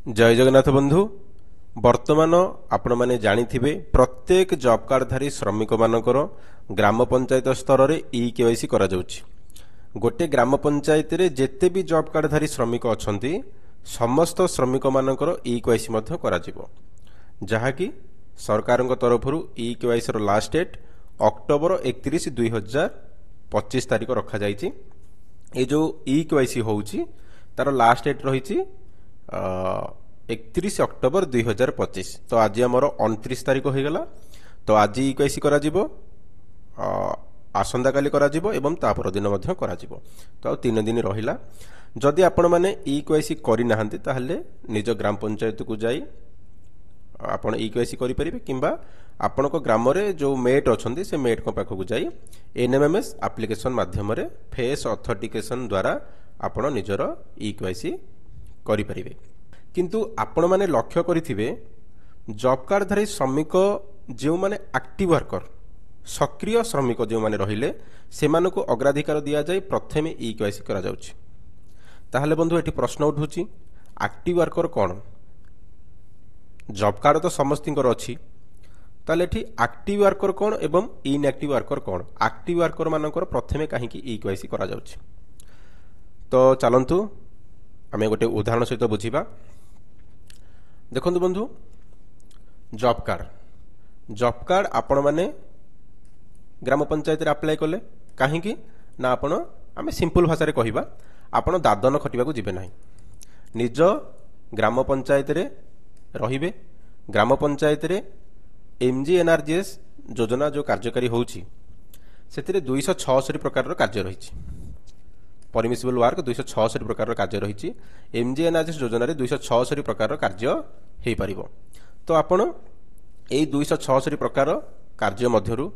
जय जगन्नाथ बंधु वर्तमान आपण माने जानिथिबे प्रत्येक जॉब कार्डधारी श्रमिक मानकर ग्राम पंचायत स्तर रे ई केवाईसी करा जाउछि। गोटे ग्राम पंचायत रे जेते भी जॉब कार्डधारी श्रमिक अछंती समस्त श्रमिक मानकर ई केवाईसी मध्य करा जिवो, जहा कि सरकारक तरफरु ई केवाईसी रो लास्ट डेट अक्टोबर 31 2025 तारिख रखा जाइछि। ए जो ई केवाईसी होउछि तार लास्ट डेट रहिछि 31 अक्टोबर 2025। तो आज आमर 29 तारिख हो गला। तो आज ई केवाईसी करा जिवो, आसंदा काली करा जिवो एवं तापर दिन मध्य करा जिवो। तो 3 दिन रहिला। जदि आपण माने ई केवाईसी करि नाहंती ताहले निज ग्राम पंचायत को जाई आपण ई केवाईसी करि परिबे, किंबा आपण को ग्राम रे जो मेट अछंती से मेट को पाखो को जाई एनएमएमएस एप्लीकेशन माध्यम रे फेस ऑथेंटिकेशन द्वारा आपण निजर ई केवाईसी करि परिबे। किंतु आपण माने लक्ष्य करिथिबे जॉब कार्डधारी श्रमिक जो माने एक्टिव वर्कर सक्रिय श्रमिक जो माने रहिले सेमान को अग्राधिकार दिया जाय प्रथमे ई केवाईसी करा जाउछि। ताहले बंधु एठी प्रश्न उठुछि एक्टिव वर्कर कोन? जॉब कार्ड तो समस्तिंकर अछि, ताले एठी एक्टिव वर्कर कोन एवं इनएक्टिव वर्कर कोन? एक्टिव वर्कर मानकर प्रथमे काहे कि ई केवाईसी करा जाउछि। तो चलंतु आमे गोटे उदाहरण सहित बुझिबा। देखंतु बंधु, जॉब कार्ड आपण माने ग्राम पंचायत रे अप्लाई कले काहे कि ना आपण आमे सिंपल भाषा रे कहिबा आपण दादन खटिबा को जिबे नाही, निज ग्राम पंचायत रे रहिबे। ग्राम पंचायत रे एमजीएनआरजीएस योजना जो कार्यकारी होउची सेतिरे 266 प्रकार रो कार्य रहिछि। परमिसिबल वर्क 266 प्रकार कार्य रही। एमजीएनआरजीएस योजना रे 266 प्रकार कार्य हे परिबो। तो आपण ए 266 प्रकार कार्य मध्यरु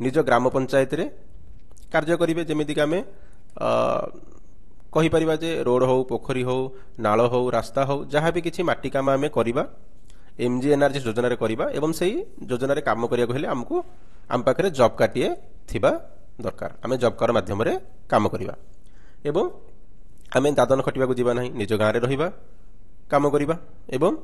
निज ग्राम पंचायत रे कार्य करिवे। जेमिति कि आमे कहि परिबा जे रोड हो, पोखरी हो, नाळ हो, रास्ता हो, जहाँ भी किछि माटी काम आमे करिबा एमजीएनआरजीएस योजना रे करिबा एवं सेही योजना रे काम करिया हेले हमकु आम पाखरे जॉब कार्डटिए थिबा दरकार। आमे जॉब कार्ड माध्यम रे काम करिबा एवं आमे दादन खटिबा को जीवा नाही, निज गाँव रे रहिबा, काम करिबा एवं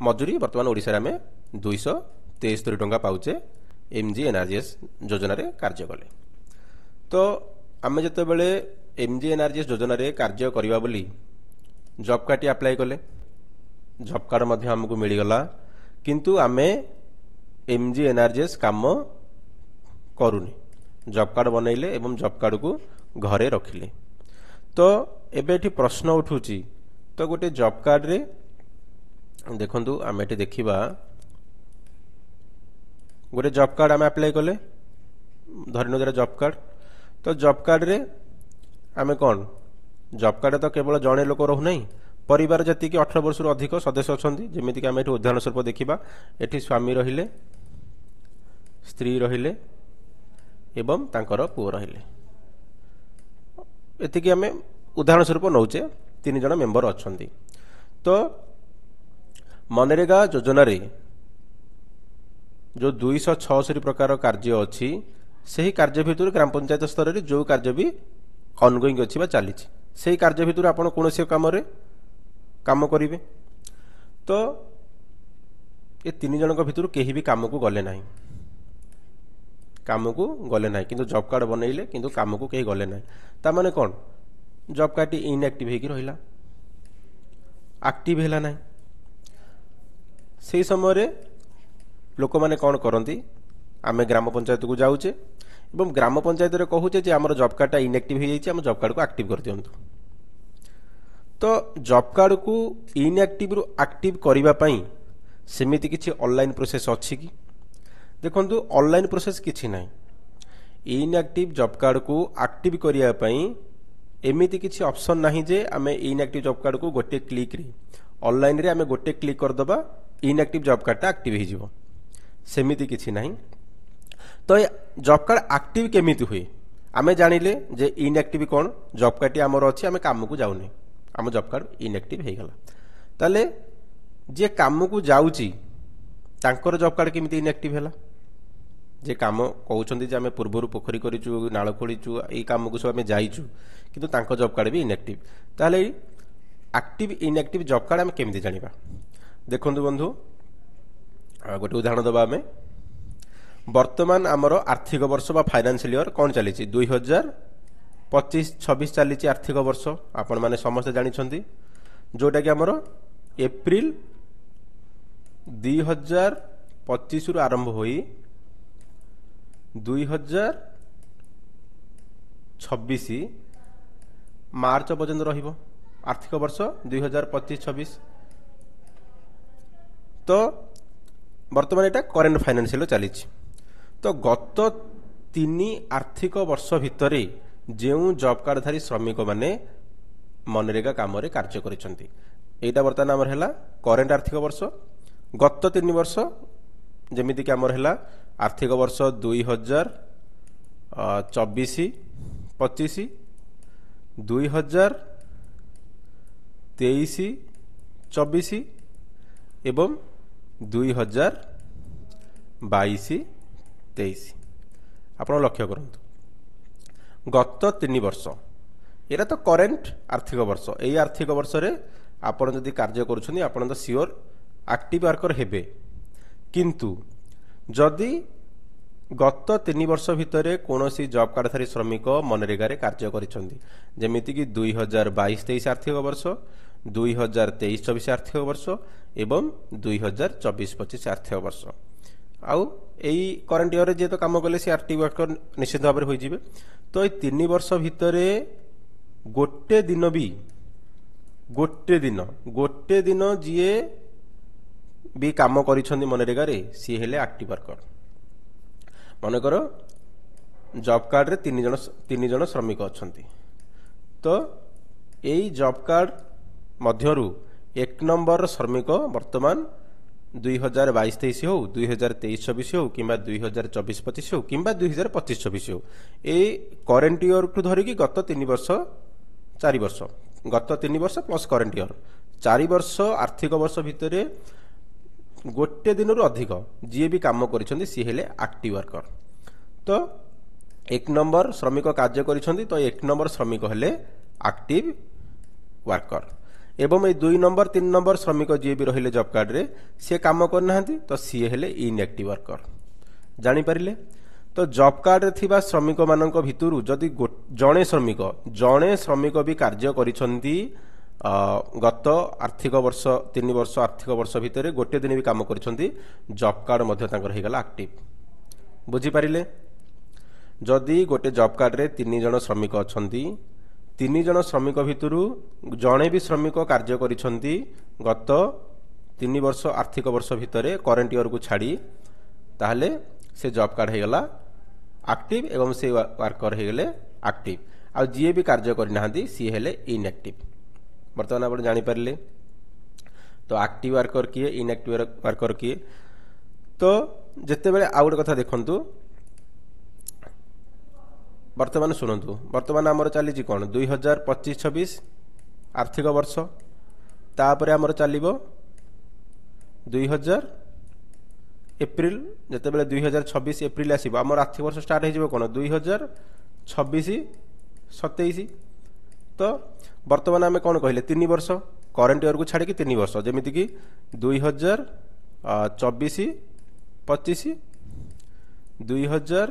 मजूरी वर्तमान ओडिसा रे आमे 273 टंका पाउचे एमजीएनआरजीएस योजना रे कार्य कले। तो आमे जते बेले एमजीएनआरजीएस योजना रे कार्य करिबा बोली जॉब कार्ड अप्लाई कले, जॉब कार्ड मध्य हमकु मिली गला, किंतु आमे एमजीएनआरजीएस काम करूनी। जॉब कार्ड बनैले एवं जॉब कार्ड को घरे रखिले। तो एबेठी प्रश्न उठुची, तो गोटे जॉब कार्ड रे देखंतु आमे एठी देखिबा गोटे जॉब कार्ड आमे अप्लाई कले, धरिनो जरा जॉब कार्ड। तो जॉब कार्ड रे आमे कोन, जॉब कार्ड तो केवल जणे लोक रहु नै, परिवार जति कि 18 वर्ष रु अधिक सदस्य अछंती। जेमिति कि आमे एठी उदाहरण स्वरूप देखिबा, एठी स्वामी रहिले, स्त्री रहिले एवं तांकर पुओ रहिले। एतिकी आमे उदाहरण स्वरूप नौचे 3 जण मेंबर अछंती। तो मनरेगा योजना रे जो 266 प्रकार कार्य अछि सेही कार्य भितर ग्राम पंचायत स्तर रे जो कार्य भी ऑनगोइंग अछि बा चालिछि सेही कार्य भितर आपण कोनोसी काम रे काम करिवे। तो ए 3 जणक भितर केही भी काम को गले नाही, काम को गले नाही, किंतु जॉब कार्ड बनैले किंतु काम को केही गले नाही। ता माने कोन, जॉब कार्ड इनएक्टिव हेकी रहिला, एक्टिव हेला नाही। सेही समय रे लोक माने कोन करंती, आमे ग्राम पंचायत को जाउचे एवं ग्राम पंचायत रे कहूचे जे हमर जॉब कार्डटा इनएक्टिव हे जाइछि, हम जॉब कार्ड को एक्टिव कर दियंतु। तो जॉब कार्ड को इनएक्टिव रु एक्टिव करिबा पई सेमिति किछि ऑनलाइन प्रोसेस अछि कि? देखंतु ऑनलाइन प्रोसेस किछि नाही। इनएक्टिव जॉब कार्ड को एक्टिव करिया पई एमिति किछि ऑप्शन नाही जे आमे इनएक्टिव जॉब कार्ड को गोटे क्लिक रे ऑनलाइन रे आमे गोटे क्लिक कर दबा इनएक्टिव जॉब कार्डटा एक्टिव हे जिवो, सेमिति किछि नाही। तो जॉब कार्ड एक्टिव केमिति हुए आमे जानिले जे इनएक्टिव कोन, जॉब कार्ड हमर अछि, आमे काम को जाउनी, आम जॉब कार्ड इनएक्टिव हे गला। ताले जे काम को जाउची तांकर जॉब कार्ड केमिति इनएक्टिव हैला? जे काम कहउछंती जे आमे पूर्वरु पोखरी करिचु, नाळ खोलिचु, एई काम को सब आमे जाइचु, किंतु तांकर जॉब कार्ड भी इनएक्टिव। ताले एक्टिव इनएक्टिव जॉब कार्ड आमे केमिति जानिबा? ଦେଖନ୍ତୁ ବନ୍ଧୁ, ଗୋଟେ ଉଦାହରଣ ଦେବା ଆମେ। ବର୍ତ୍ତମାନ ଆମର ଆର୍ଥିକ ବର୍ଷ ବା ଫାଇନାନ୍ସିଆଲ ଇୟର କ'ଣ ଚାଲିଛି? 2025-26 ଚାଲିଛି ଆର୍ଥିକ ବର୍ଷ। ଆପଣମାନେ ସମସ୍ତେ ଜାଣିଛନ୍ତି, ଯେଉଁଟାକି ଆମର ଏପ୍ରିଲ 2025ରୁ ଆରମ୍ଭ ହୋଇ 2026 ମାର୍ଚ୍ଚ ପର୍ଯ୍ୟନ୍ତ ରହିବ ଆର୍ଥିକ ବର୍ଷ 2025-26। ତ ବର୍ତ୍ତମାନ ଏଇଟା କରେଣ୍ଟ ଫାଇନାନ୍ସିଆଲ ଚାଲିଛି। ତ ଗତ 3 ଆର୍ଥିକ ବର୍ଷ ଭିତରେ ଯେଉଁ ଜବ୍ କାର୍ଡଧାରୀ ଶ୍ରମିକମାନେ ମନରେଗା କାମରେ କାର୍ଯ୍ୟ କରିଛନ୍ତି, ଏଇଟା ବର୍ତ୍ତମାନ ଆମର ହେଲା କରେଣ୍ଟ ଆର୍ଥିକ ବର୍ଷ। ଗତ 3 ବର୍ଷ ଯେମିତିକି ଆମର ହେଲା ଆର୍ଥିକ ବର୍ଷ 2024-25, 2023-24 ଏବଂ 2022-23। ଆପଣ ଲକ୍ଷ୍ୟ କରନ୍ତୁ, ଗତ 3 ବର୍ଷ ଏଇଟା ତ କରେଣ୍ଟ ଆର୍ଥିକ ବର୍ଷ। ଏଇ ଆର୍ଥିକ ବର୍ଷରେ ଆପଣ ଯଦି କାର୍ଯ୍ୟ କରୁଛନ୍ତି ଆପଣ ତ ସିଓର ଆକ୍ଟିଭ ୱାର୍କର ହେବେ। କିନ୍ତୁ ଯଦି ଗତ 3 ବର୍ଷ ଭିତରେ କୌଣସି ଜବ୍ କାର୍ଡଧାରୀ ଶ୍ରମିକ ମନରେଗାରେ କାର୍ଯ୍ୟ କରିଛନ୍ତି, ଯେମିତିକି 2022-23 ଆର୍ଥିକ ବର୍ଷ, 2023-24 ଆର୍ଥିକ ବର୍ଷ ଏବଂ 2024-25 ଆର୍ଥିକ ବର୍ଷ, ଆଉ ଏଇ କରେଣ୍ଟ ଇୟରରେ ଯିଏ ତ କାମ କଲେ ସେ ଆକ୍ଟିଭ ୱାର୍କର ନିଶ୍ଚିତ ଭାବରେ ହୋଇଯିବେ। ତ ଏଇ 3 ବର୍ଷ ଭିତରେ ଗୋଟେ ଦିନ ଯିଏ ବି କାମ କରିଛନ୍ତି ମନରେଗାରେ ସିଏ ହେଲେ ଆକ୍ଟିଭ ୱାର୍କର। ମନେକର ଜବ୍ କାର୍ଡରେ 3 ଜଣ ଶ୍ରମିକ ଅଛନ୍ତି। ତ ଏଇ ଜବ୍ କାର୍ଡ ମଧ୍ୟରୁ 1 ନମ୍ବର ଶ୍ରମିକ ବର୍ତ୍ତମାନ 2022-23 ହେଉ, 2023-24 ହେଉ କିମ୍ବା 2024-25 ହେଉ କିମ୍ବା 2025-26 ହେଉ, ଏଇ କରେଣ୍ଟ ଇୟରଠୁ ଧରିକି ଗତ 3 ବର୍ଷ 4 ବର୍ଷ, ଗତ 3 ବର୍ଷ ପ୍ଲସ୍ କରେଣ୍ଟ ଇୟର 4 ବର୍ଷ ଆର୍ଥିକ ବର୍ଷ ଭିତରେ ଗୋଟେ ଦିନରୁ ଅଧିକ ଯିଏ ବି କାମ କରିଛନ୍ତି ସିଏ ହେଲେ ଆକ୍ଟିଭ ୱାର୍କର। ତ 1 ନମ୍ବର ଶ୍ରମିକ କାର୍ଯ୍ୟ କରିଛନ୍ତି, ତ 1 ନମ୍ବର ଶ୍ରମିକ ହେଲେ ଆକ୍ଟିଭ ୱାର୍କର। ଏବଂ ଏଇ 2 ନମ୍ବର 3 ନମ୍ବର ଶ୍ରମିକ ଯିଏ ବି ରହିଲେ ଜବ୍ କାର୍ଡରେ ସିଏ କାମ କରିନାହାନ୍ତି, ତ ସିଏ ହେଲେ ଇନ୍ଆକ୍ଟିଭ ୱାର୍କର। ଜାଣିପାରିଲେ? ତ ଜବ୍ କାର୍ଡରେ ଥିବା ଶ୍ରମିକମାନଙ୍କ ଭିତରୁ ଯଦି ଜଣେ ଶ୍ରମିକ ବି କାର୍ଯ୍ୟ କରିଛନ୍ତି ଗତ ଆର୍ଥିକ ବର୍ଷ 3 ବର୍ଷ ଆର୍ଥିକ ବର୍ଷ ଭିତରେ ଗୋଟିଏ ଦିନ ବି କାମ କରିଛନ୍ତି, ଜବ୍ କାର୍ଡ ମଧ୍ୟ ତାଙ୍କର ହେଇଗଲା ଆକ୍ଟିଭ। ବୁଝିପାରିଲେ? ଯଦି ଗୋଟେ ଜବ୍ କାର୍ଡରେ 3 ଜଣ ଶ୍ରମିକ ଅଛନ୍ତି, 3 ଜଣ ଶ୍ରମିକ ଭିତରୁ ଜଣେ ବି ଶ୍ରମିକ କାର୍ଯ୍ୟ କରିଛନ୍ତି ଗତ 3 ବର୍ଷ ଆର୍ଥିକ ବର୍ଷ ଭିତରେ କରେଣ୍ଟ ଇୟରକୁ ଛାଡ଼ି, ତାହେଲେ ସେ ଜବ୍ କାର୍ଡ ହେଇଗଲା ଆକ୍ଟିଭ ଏବଂ ସେ ୱାର୍କର ହେଇଗଲେ ଆକ୍ଟିଭ। ଆଉ ଯିଏ ବି କାର୍ଯ୍ୟ କରିନାହାନ୍ତି ସିଏ ହେଲେ ଇନ୍ଆକ୍ଟିଭ। ବର୍ତ୍ତମାନ ଆପଣ ଜାଣିପାରିଲେ ତ ଆକ୍ଟିଭ ୱାର୍କର କିଏ, ଇନ୍ଆକ୍ଟିଭ ୱାର୍କର କିଏ। ତ ଯେତେବେଳେ ଆଉ ଗୋଟେ କଥା ଦେଖନ୍ତୁ, ବର୍ତ୍ତମାନ ଶୁଣନ୍ତୁ, ବର୍ତ୍ତମାନ ଆମର ଚାଲିଛି କ'ଣ 2025-26 ଆର୍ଥିକ ବର୍ଷ, ତାପରେ ଆମର ଚାଲିବ 2000 ଏପ୍ରିଲ, ଯେତେବେଳେ 2026 ଏପ୍ରିଲ ଆସିବ ଆମର ଆର୍ଥିକ ବର୍ଷ ଷ୍ଟାର୍ଟ ହେଇଯିବ କ'ଣ 2026-27। ତ ବର୍ତ୍ତମାନ ଆମେ କ'ଣ କହିଲେ 3 ବର୍ଷ କରେଣ୍ଟ ଇୟରକୁ ଛାଡ଼ିକି 3 ବର୍ଷ, ଯେମିତିକି 2024-25, 2023-24,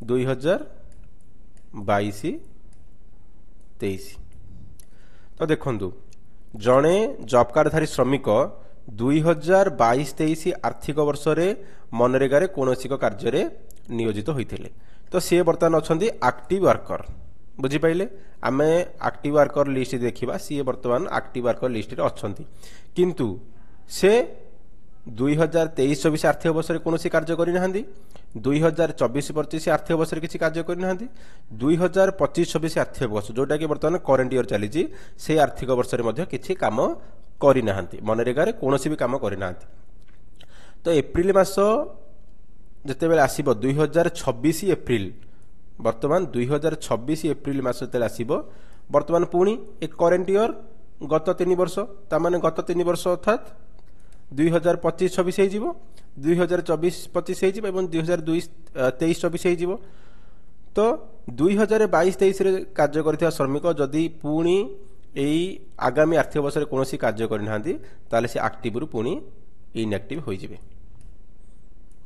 2022-23। ତ ଦେଖନ୍ତୁ, ଜଣେ ଜବ୍ କାର୍ଡଧାରୀ ଶ୍ରମିକ 2022-23 ଆର୍ଥିକ ବର୍ଷରେ ମନରେଗାରେ କୌଣସି ଏକ କାର୍ଯ୍ୟରେ ନିୟୋଜିତ ହୋଇଥିଲେ, ତ ସିଏ ବର୍ତ୍ତମାନ ଅଛନ୍ତି ଆକ୍ଟିଭ ୱାର୍କର। ବୁଝିପାରିଲେ? ଆମେ ଆକ୍ଟିଭ ୱାର୍କର ଲିଷ୍ଟ ଦେଖିବା, ସିଏ ବର୍ତ୍ତମାନ ଆକ୍ଟିଭ ୱାର୍କର ଲିଷ୍ଟରେ ଅଛନ୍ତି। କିନ୍ତୁ ସେ 2023-24 ଆର୍ଥିକ ବର୍ଷରେ କୌଣସି କାର୍ଯ୍ୟ କରିନାହାନ୍ତି, 2024-25 ଆର୍ଥିକ ବର୍ଷରେ କିଛି କାର୍ଯ୍ୟ କରିନାହାନ୍ତି, 2025-26 ଆର୍ଥିକ ବର୍ଷ ଯେଉଁଟାକି ବର୍ତ୍ତମାନ କରେଣ୍ଟ ଇୟର ଚାଲିଛି ସେହି ଆର୍ଥିକ ବର୍ଷରେ ମଧ୍ୟ କିଛି କାମ କରିନାହାନ୍ତି, ମନରେଗାରେ କୌଣସି ବି କାମ କରିନାହାନ୍ତି। ତ ଏପ୍ରିଲ ମାସ ଯେତେବେଳେ ଆସିବ 2026 ଏପ୍ରିଲ, ବର୍ତ୍ତମାନ 2026 ଏପ୍ରିଲ ମାସ ଯେତେବେଳେ ଆସିବ, ବର୍ତ୍ତମାନ ପୁଣି ଏ କରେଣ୍ଟ ଇୟର ଗତ 3 ବର୍ଷ, ତାମାନେ ଗତ 3 ବର୍ଷ ଅର୍ଥାତ୍ 2025-26 ହେଇଯିବ, 2024-25 ହେଇଯିବ ଏବଂ 2023-24 ହେଇଯିବ। ତ 2022-23ରେ କାର୍ଯ୍ୟ କରିଥିବା ଶ୍ରମିକ ଯଦି ପୁଣି এই আগামী আর্থিক বর্ষରେ କୌଣସି କାର୍ଯ୍ୟ କରିନାହାନ୍ତି ତାହେଲେ ସେ ଆକ୍ଟିଭରୁ ପୁଣି ଇନ୍ଆକ୍ଟିଭ ହୋଇଯିବେ।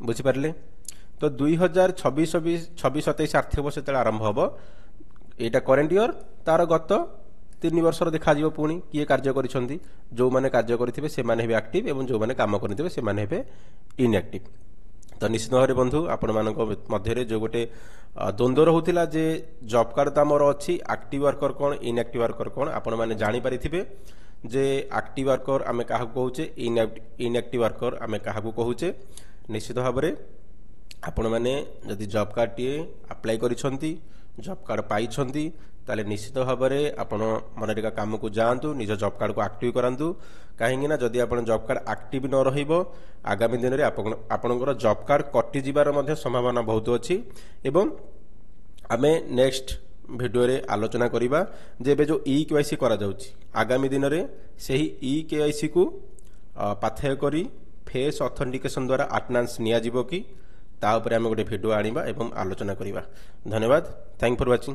ବୁଝିପାରିଲେ? ତ 2026-27 ଆର୍ଥିକ ବର୍ଷ ଯେତେବେଳେ ଆରମ୍ଭ ହେବ, ଏଇଟା କରେଣ୍ଟ ଇୟର, ତାର ଗତ 3 ବର୍ଷର ଦେଖାଯିବ ପୁଣି କିଏ କାର୍ଯ୍ୟ କରିଛନ୍ତି। ଯେଉଁମାନେ କାର୍ଯ୍ୟ କରିଥିବେ ସେମାନେ ହେବେ ଆକ୍ଟିଭ ଏବଂ ଯେଉଁମାନେ କାମ କରିଥିବେ ସେମାନେ ହେବେ ଇନ୍ଆକ୍ଟିଭ। ତ ନିଶ୍ଚିତ ଭାବରେ ବନ୍ଧୁ ଆପଣମାନଙ୍କ ମଧ୍ୟରେ ଯେଉଁ ଗୋଟେ ଦ୍ୱନ୍ଦ୍ୱ ରହୁଥିଲା ଯେ ଜବ୍ କାର୍ଡ଼ ତ ଆମର ଅଛି, ଆକ୍ଟିଭ ୱାର୍କର କ'ଣ ଇନ୍ଆକ୍ଟିଭ ୱାର୍କର କ'ଣ, ଆପଣମାନେ ଜାଣିପାରିଥିବେ ଯେ ଆକ୍ଟିଭ ୱାର୍କର ଆମେ କାହାକୁ କହୁଛେ, ଇନ୍ଆକ୍ଟିଭ ୱାର୍କର ଆମେ କାହାକୁ କହୁଛେ। ନିଶ୍ଚିତ ଭାବରେ ଆପଣମାନେ ଯଦି ଜବ୍ କାର୍ଡ଼ଟିଏ ଆପ୍ଲାଏ କରିଛନ୍ତି, ଜବ୍ କାର୍ଡ଼ ପାଇଛନ୍ତି, ତାହେଲେ ନିଶ୍ଚିତ ଭାବରେ ଆପଣ ମନରେଗା କାମକୁ ଯାଆନ୍ତୁ, ନିଜ ଜବ୍ କାର୍ଡ଼କୁ ଆକ୍ଟିଭ କରାନ୍ତୁ। କାହିଁକିନା ଯଦି ଆପଣ ଜବ୍ କାର୍ଡ଼ ଆକ୍ଟିଭ ନ ରହିବ, ଆଗାମୀ ଦିନରେ ଆପଣଙ୍କର ଜବ୍ କାର୍ଡ଼ କଟିଯିବାର ମଧ୍ୟ ସମ୍ଭାବନା ବହୁତ ଅଛି। ଏବଂ ଆମେ ନେକ୍ସଟ ଭିଡ଼ିଓରେ ଆଲୋଚନା କରିବା ଯେ ଏବେ ଯେଉଁ EKYC କରାଯାଉଛି, ଆଗାମୀ ଦିନରେ ସେହି EKYCକୁ ପାଥେୟ କରି ଫେସ୍ ଅଥେଣ୍ଟିକେସନ୍ ଦ୍ୱାରା ଆଟେଣ୍ଡାନ୍ସ ନିଆଯିବ କି, ତା ଉପରେ ଆମେ ଗୋଟେ ଭିଡ଼ିଓ ଆଣିବା ଏବଂ ଆଲୋଚନା କରିବା। ଧନ୍ୟବାଦ। Thank for watching.